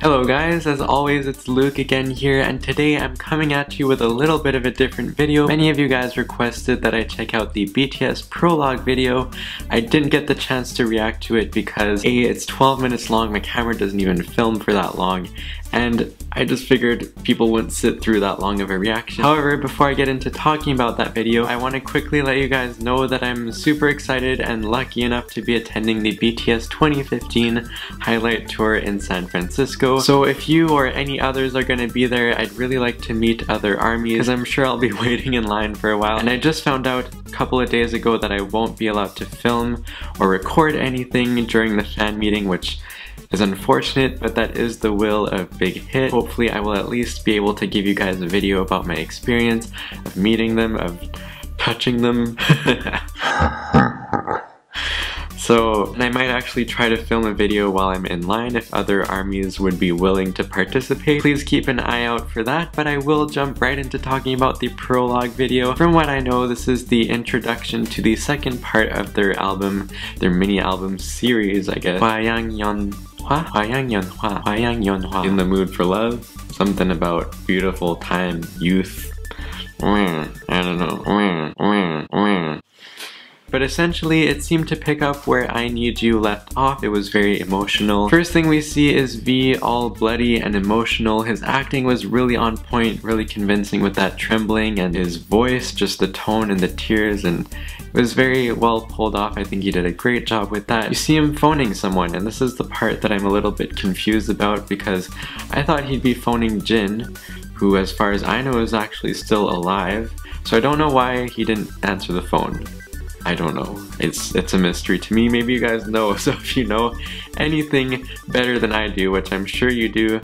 Hello guys, as always it's Luke again here, and today I'm coming at you with a little bit of a different video. Many of you guys requested that I check out the BTS prologue video. I didn't get the chance to react to it because A, it's 12 minutes long, my camera doesn't even film for that long, and I just figured people wouldn't sit through that long of a reaction. However, before I get into talking about that video, I want to quickly let you guys know that I'm super excited and lucky enough to be attending the BTS 2015 highlight tour in San Francisco. So if you or any others are going to be there, I'd really like to meet other ARMYs, because I'm sure I'll be waiting in line for a while. And I just found out a couple of days ago that I won't be allowed to film or record anything during the fan meeting, which is unfortunate, but that is the will of Big Hit. Hopefully I will at least be able to give you guys a video about my experience of meeting them, of touching them. And I might actually try to film a video while I'm in line if other ARMYs would be willing to participate. Please keep an eye out for that, but I will jump right into talking about the prologue video. From what I know, this is the introduction to the second part of their album, their mini album series, I guess. In the mood for love? Something about beautiful time, youth. I don't know. But essentially, it seemed to pick up where I Need You left off. It was very emotional. First thing we see is V all bloody and emotional. His acting was really on point, really convincing with that trembling, and his voice, just the tone and the tears, and it was very well pulled off. I think he did a great job with that. You see him phoning someone, and this is the part that I'm a little bit confused about, because I thought he'd be phoning Jin, who as far as I know is actually still alive. So I don't know why he didn't answer the phone. I don't know. It's a mystery to me. Maybe you guys know, so if you know anything better than I do, which I'm sure you do,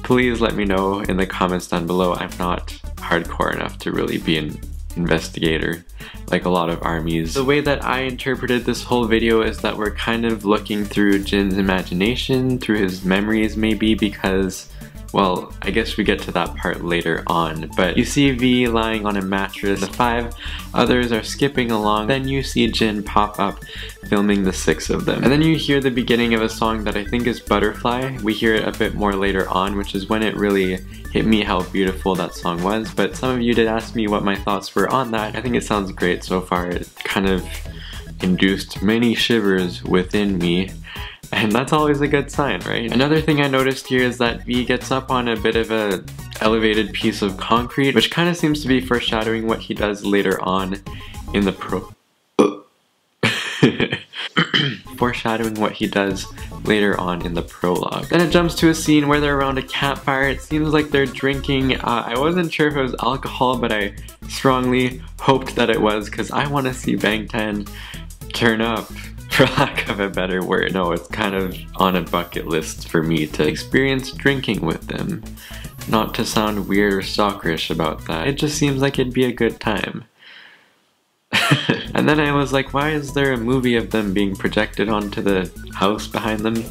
please let me know in the comments down below. I'm not hardcore enough to really be an investigator like a lot of ARMYs. The way that I interpreted this whole video is that we're kind of looking through Jin's imagination, through his memories maybe, because, well, I guess we get to that part later on, but you see V lying on a mattress, the 5 others are skipping along, then you see Jin pop up filming the 6 of them. And then you hear the beginning of a song that I think is Butterfly. We hear it a bit more later on, which is when it really hit me how beautiful that song was, but some of you did ask me what my thoughts were on that. I think it sounds great so far. It kind of induced many shivers within me. And that's always a good sign, right? Another thing I noticed here is that V gets up on a bit of a elevated piece of concrete, which kind of seems to be foreshadowing what he does later on in the foreshadowing what he does later on in the prologue. Then it jumps to a scene where they're around a campfire. It seems like they're drinking. I wasn't sure if it was alcohol, but I strongly hoped that it was, because I want to see Bangtan turn up, for lack of a better word. No, it's kind of on a bucket list for me to experience drinking with them. Not to sound weird or stalkerish about that, it just seems like it'd be a good time. And then I was like, why is there a movie of them being projected onto the house behind them?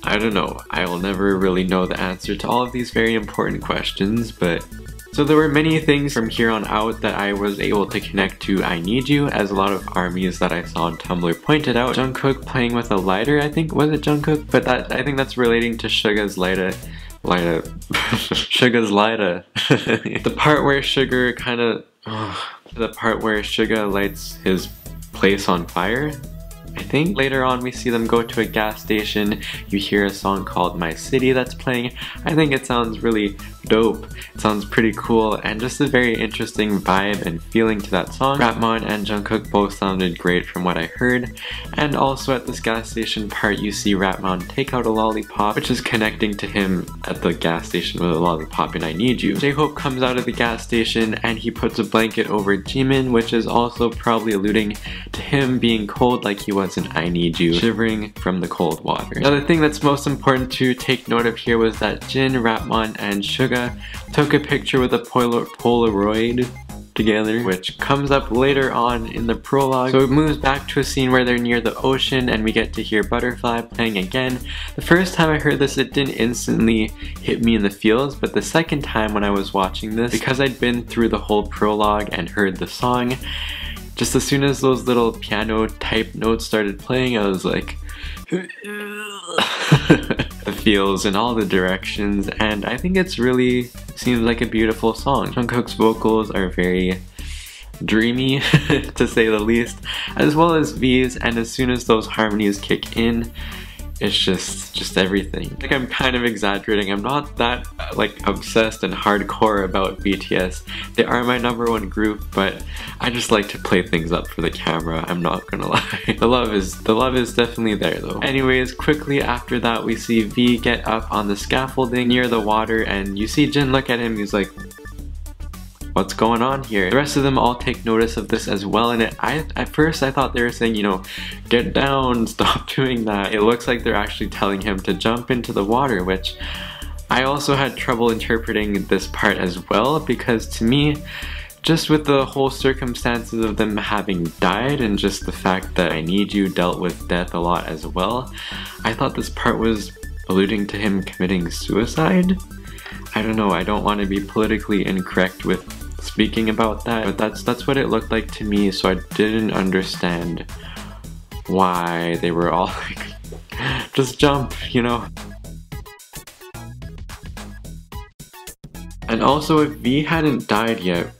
I don't know. I will never really know the answer to all of these very important questions, but so there were many things from here on out that I was able to connect to I Need You, as a lot of ARMYs that I saw on Tumblr pointed out. Jungkook playing with a lighter, I think. Was it Jungkook? But that, I think that's relating to Suga's Suga's lighter. The part where Suga kind of... the part where Suga lights his place on fire, I think. Later on we see them go to a gas station. You hear a song called My City that's playing. I think it sounds really dope. It sounds pretty cool, and just a very interesting vibe and feeling to that song. Rapmon and Jungkook both sounded great from what I heard. And also at this gas station part you see Rapmon take out a lollipop, which is connecting to him at the gas station with a lollipop in I Need You. J-Hope comes out of the gas station and he puts a blanket over Jimin, which is also probably alluding to him being cold like he was in I Need You, shivering from the cold water. Another thing that's most important to take note of here was that Jin, Rapmon, and Suga took a picture with a Polaroid together, which comes up later on in the prologue. So it moves back to a scene where they're near the ocean and we get to hear Butterfly playing again. The first time I heard this, it didn't instantly hit me in the feels, but the second time when I was watching this, because I'd been through the whole prologue and heard the song, just as soon as those little piano type notes started playing, I was like, The feels in all the directions, and I think it's really seems like a beautiful song. Jungkook's vocals are very dreamy to say the least, as well as V's, and as soon as those harmonies kick in, it's just everything. Like, I'm kind of exaggerating. I'm not that like obsessed and hardcore about BTS. They are my #1 group, but I just like to play things up for the camera. I'm not gonna lie. The love is definitely there though. Anyways, quickly after that we see V get up on the scaffolding near the water, and you see Jin look at him. He's like, what's going on here? The rest of them all take notice of this as well, and at first I thought they were saying, you know, get down, stop doing that. It looks like they're actually telling him to jump into the water, which I also had trouble interpreting this part as well, because to me, just with the whole circumstances of them having died and just the fact that I Need You dealt with death a lot as well, I thought this part was alluding to him committing suicide. I don't know, I don't want to be politically incorrect with speaking about that, but that's what it looked like to me, so I didn't understand why they were all like, just jump, you know? And also, if V hadn't died yet,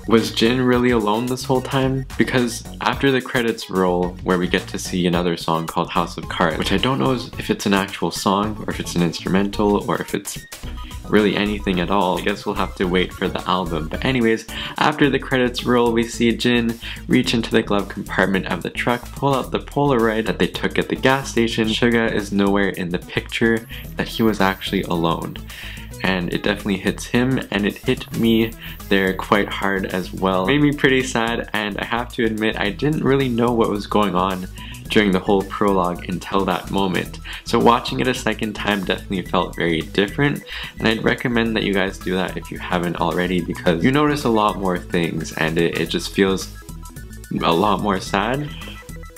was Jin really alone this whole time? Because after the credits roll, where we get to see another song called House of Cards, which I don't know if it's an actual song, or if it's an instrumental, or if it's really anything at all. I guess we'll have to wait for the album. But anyways, after the credits roll, we see Jin reach into the glove compartment of the truck, pull out the Polaroid that they took at the gas station. Suga is nowhere in the picture, that he was actually alone. And it definitely hits him, and it hit me there quite hard as well. It made me pretty sad, and I have to admit I didn't really know what was going on during the whole prologue until that moment. So watching it a second time definitely felt very different, and I'd recommend that you guys do that if you haven't already, because you notice a lot more things and it just feels a lot more sad.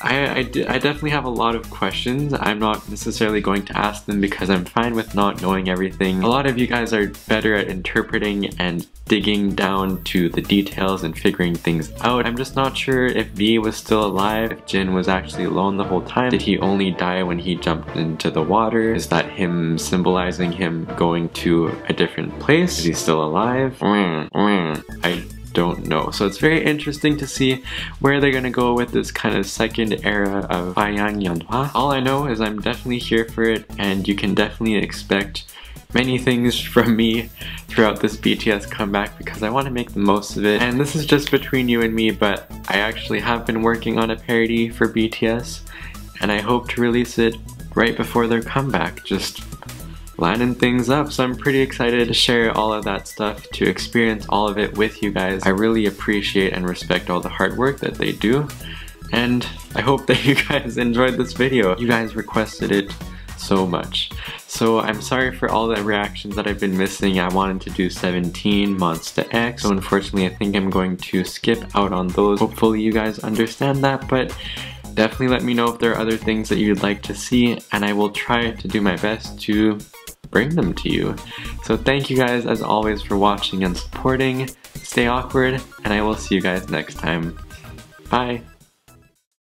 I definitely have a lot of questions. I'm not necessarily going to ask them because I'm fine with not knowing everything. A lot of you guys are better at interpreting and digging down to the details and figuring things out. I'm just not sure if V was still alive, if Jin was actually alone the whole time. Did he only die when he jumped into the water? Is that him symbolizing him going to a different place? Is he still alive? I don't know. So it's very interesting to see where they're gonna go with this kind of second era of Hwayang Yeonhwa. All I know is I'm definitely here for it, and you can definitely expect many things from me throughout this BTS comeback because I want to make the most of it. And this is just between you and me, but I actually have been working on a parody for BTS, and I hope to release it right before their comeback. Just lining things up, so I'm pretty excited to share all of that stuff, to experience all of it with you guys. I really appreciate and respect all the hard work that they do, and I hope that you guys enjoyed this video. You guys requested it so much. So I'm sorry for all the reactions that I've been missing. I wanted to do 17, Monsta X, so unfortunately I think I'm going to skip out on those. Hopefully you guys understand that, but definitely let me know if there are other things that you'd like to see, and I will try to do my best to bring them to you. So thank you guys as always for watching and supporting. Stay awkward, and I will see you guys next time. Bye!